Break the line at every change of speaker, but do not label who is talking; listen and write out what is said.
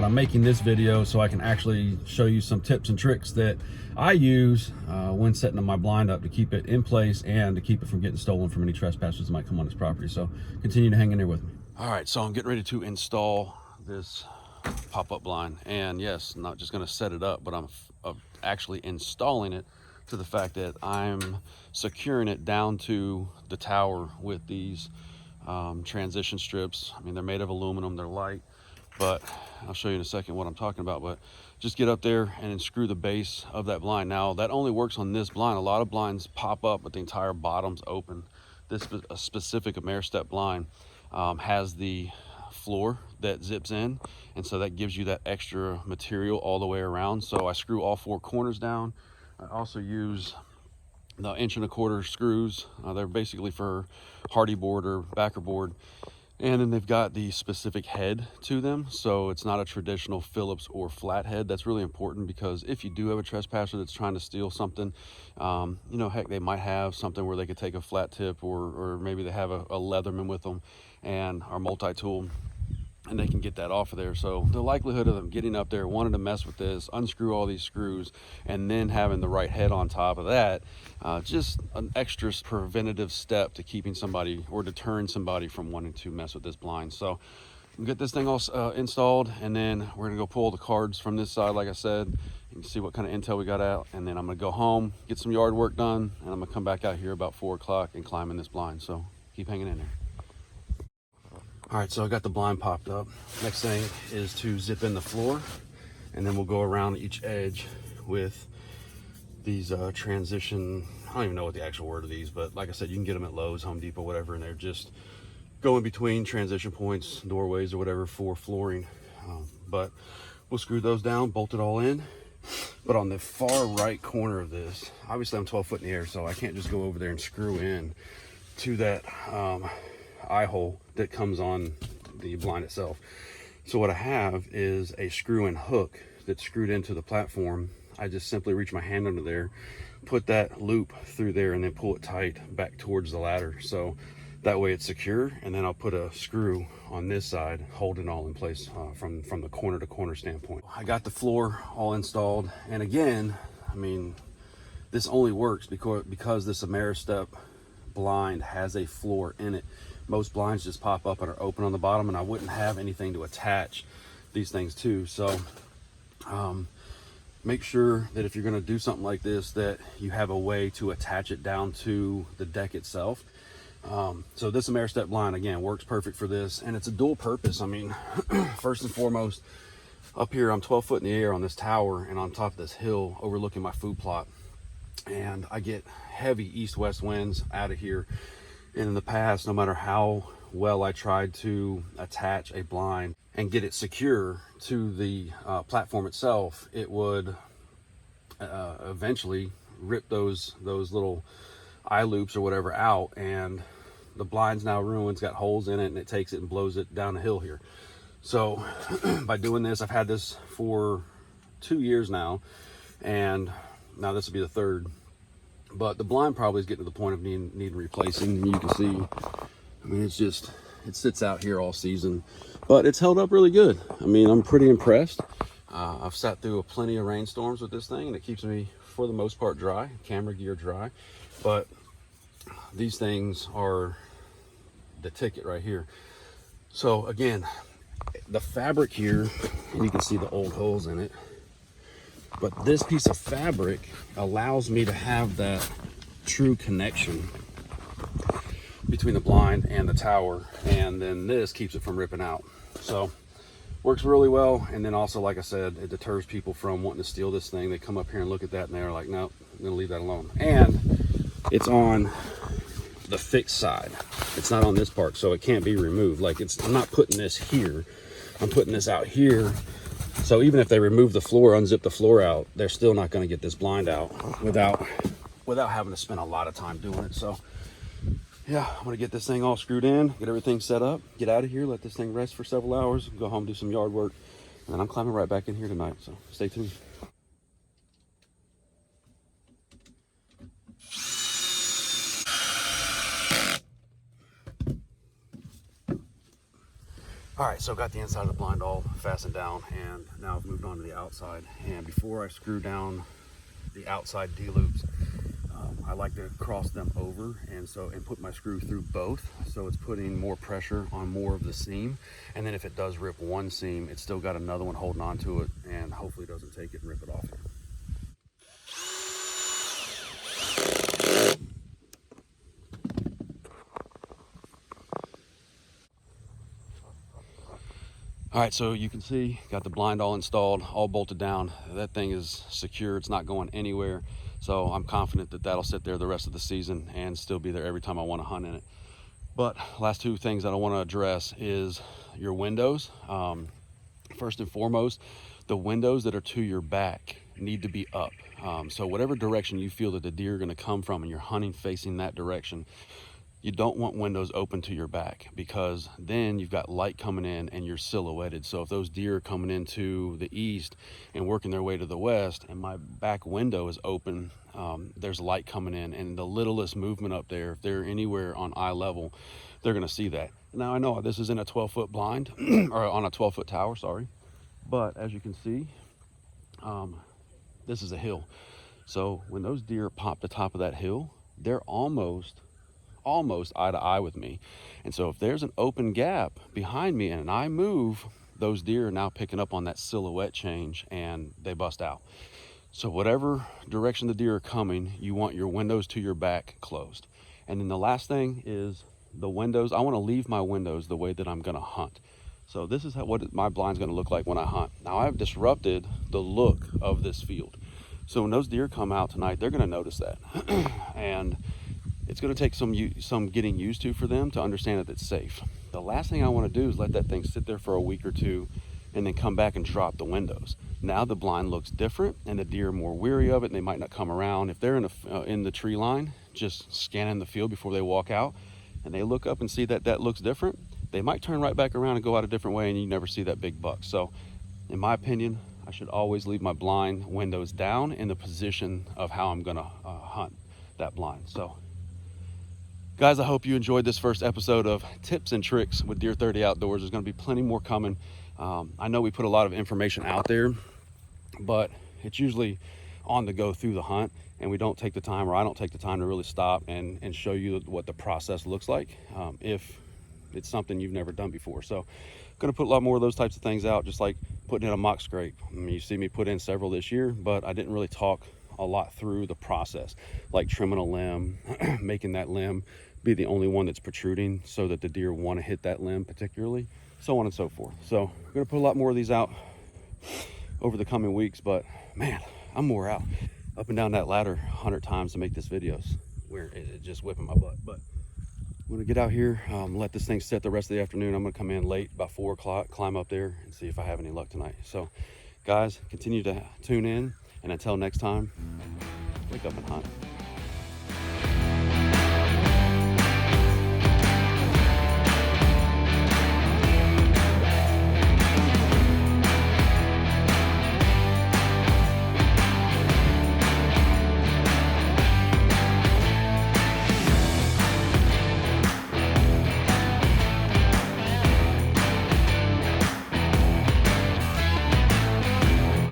I'm making this video so I can actually show you some tips and tricks that I use when setting my blind up to keep it in place and to keep it from getting stolen from any trespassers that might come on this property. So continue to hang in there with me. All right, so I'm getting ready to install this pop-up blind, and yes, I'm not just going to set it up, but I'm actually installing it to the fact that I'm securing it down to the tower with these transition strips. I mean, they're made of aluminum, they're light, but I'll show you in a second what I'm talking about. But just get up there and then screw the base of that blind. Now that only works on this blind. A lot of blinds pop up but the entire bottom's open. This a specific Ameristep blind has the floor that zips in, and so that gives you that extra material all the way around. So I screw all 4 corners down. I also use the 1¼ inch screws. They're basically for hardy board or backer board, and then they've got the specific head to them, so it's not a traditional Phillips or flat head. That's really important, because if you do have a trespasser that's trying to steal something, you know, heck, they might have something where they could take a flat tip, or maybe they have a Leatherman with them and our multi-tool, and they can get that off of there. So the likelihood of them getting up there, wanting to mess with this, unscrew all these screws, and then having the right head on top of that, just an extra preventative step to keeping somebody or deterring somebody from wanting to mess with this blind. So we'll get this thing all installed, and then we're gonna go pull the cards from this side, like I said. You can see what kind of intel we got out, and then I'm gonna go home, get some yard work done, and I'm gonna come back out here about 4 o'clock and climb in this blind. So keep hanging in there. All right, so I got the blind popped up. Next thing is to zip in the floor, and then we'll go around each edge with these transition, I don't even know what the actual word of these, but like I said, you can get them at Lowe's, Home Depot, whatever, and they're just going between transition points, doorways, or whatever for flooring. But we'll screw those down, bolt it all in. But on the far right corner of this, obviously I'm 12 foot in the air, so I can't just go over there and screw in to that eye hole that comes on the blind itself. So what I have is a screw and hook that's screwed into the platform. I just simply reach my hand under there, put that loop through there, and then pull it tight back towards the ladder. So that way it's secure, and then I'll put a screw on this side, hold it all in place from the corner to corner standpoint. I got the floor all installed, and again, I mean, this only works because this Ameristep blind has a floor in it. Most blinds just pop up and are open on the bottom, and I wouldn't have anything to attach these things to. So make sure that if you're going to do something like this, that you have a way to attach it down to the deck itself. So this Ameristep blind, again, works perfect for this, and it's a dual purpose. I mean, first and foremost, up here I'm 12 foot in the air on this tower and on top of this hill overlooking my food plot, and I get heavy east-west winds out of here. And in the past, no matter how well I tried to attach a blind and get it secure to the platform itself, it would eventually rip those little eye loops or whatever out, and the blind's now ruined. It's got holes in it, and it takes it and blows it down the hill here. So by doing this, I've had this for 2 years now, and now this will be the 3rd. But the blind probably is getting to the point of needing replacing. You can see, I mean, it sits out here all season, but it's held up really good. I mean, I'm pretty impressed. I've sat through plenty of rainstorms with this thing, and it keeps me, for the most part, dry, camera gear dry. But these things are the ticket right here. So again, the fabric here, you can see the old holes in it. But this piece of fabric allows me to have that true connection between the blind and the tower, and then this keeps it from ripping out. So works really well. And then also, like I said, it deters people from wanting to steal this thing. They come up here and look at that, and they're like, nope, I'm gonna leave that alone. And it's on the fixed side, it's not on this part, so it can't be removed. Like, I'm not putting this here, I'm putting this out here. So even if they remove the floor, unzip the floor out, they're still not going to get this blind out without having to spend a lot of time doing it. So yeah, I'm going to get this thing all screwed in, get everything set up, get out of here, let this thing rest for several hours, go home, do some yard work, and then I'm climbing right back in here tonight. So stay tuned. All right, so got the inside of the blind all fastened down, and now I've moved on to the outside. And before I screw down the outside D-loops, I like to cross them over and put my screw through both, so it's putting more pressure on more of the seam. And then if it does rip one seam, it's still got another one holding on to it, and hopefully it doesn't take it and rip it off. All right, so you can see, got the blind all installed, all bolted down. That thing is secure, it's not going anywhere. So I'm confident that that'll sit there the rest of the season and still be there every time I want to hunt in it. But last two things that I want to address is your windows. First and foremost, the windows that are to your back need to be up. So whatever direction you feel that the deer are going to come from and you're hunting facing that direction, you don't want windows open to your back, because then you've got light coming in and you're silhouetted. So if those deer are coming into the east and working their way to the west and my back window is open, there's light coming in, and the littlest movement up there, if they're anywhere on eye level, they're going to see that. Now I know this is in a 12-foot blind or on a 12-foot tower, sorry, but as you can see, this is a hill. So when those deer pop the top of that hill, they're almost eye to eye with me. And so if there's an open gap behind me and I move, those deer are now picking up on that silhouette change and they bust out. So whatever direction the deer are coming, you want your windows to your back closed. And then the last thing is the windows. I want to leave my windows the way that I'm going to hunt. So this is what my blind's going to look like when I hunt. Now I've disrupted the look of this field. So when those deer come out tonight, they're going to notice that. And it's going to take some getting used to for them to understand that it's safe. The last thing I want to do is let that thing sit there for a week or two and then come back and drop the windows. Now the blind looks different and the deer are more weary of it and they might not come around. If they're in the tree line, just scanning the field before they walk out, and they look up and see that that looks different, they might turn right back around and go out a different way, and you never see that big buck. So in my opinion, I should always leave my blind windows down in the position of how I'm going to hunt that blind. So guys, I hope you enjoyed this first episode of Tips and Tricks with Deer 30 Outdoors. There's going to be plenty more coming. I know we put a lot of information out there, but it's usually on the go through the hunt, and we don't take the time, or I don't take the time to really stop and show you what the process looks like if it's something you've never done before. So I'm going to put a lot more of those types of things out, just like putting in a mock scrape. I mean, you see me put in several this year, but I didn't really talk a lot through the process, like trimming a limb, making that limb be the only one that's protruding so that the deer want to hit that limb particularly, so on and so forth. So we're going to put a lot more of these out over the coming weeks, but man, I'm wore out. Up and down that ladder 100 times to make this videos where it's just whipping my butt. But I'm going to get out here, let this thing set the rest of the afternoon. I'm going to come in late, about 4 o'clock, climb up there and see if I have any luck tonight. So guys, continue to tune in, and until next time, wake up and hunt.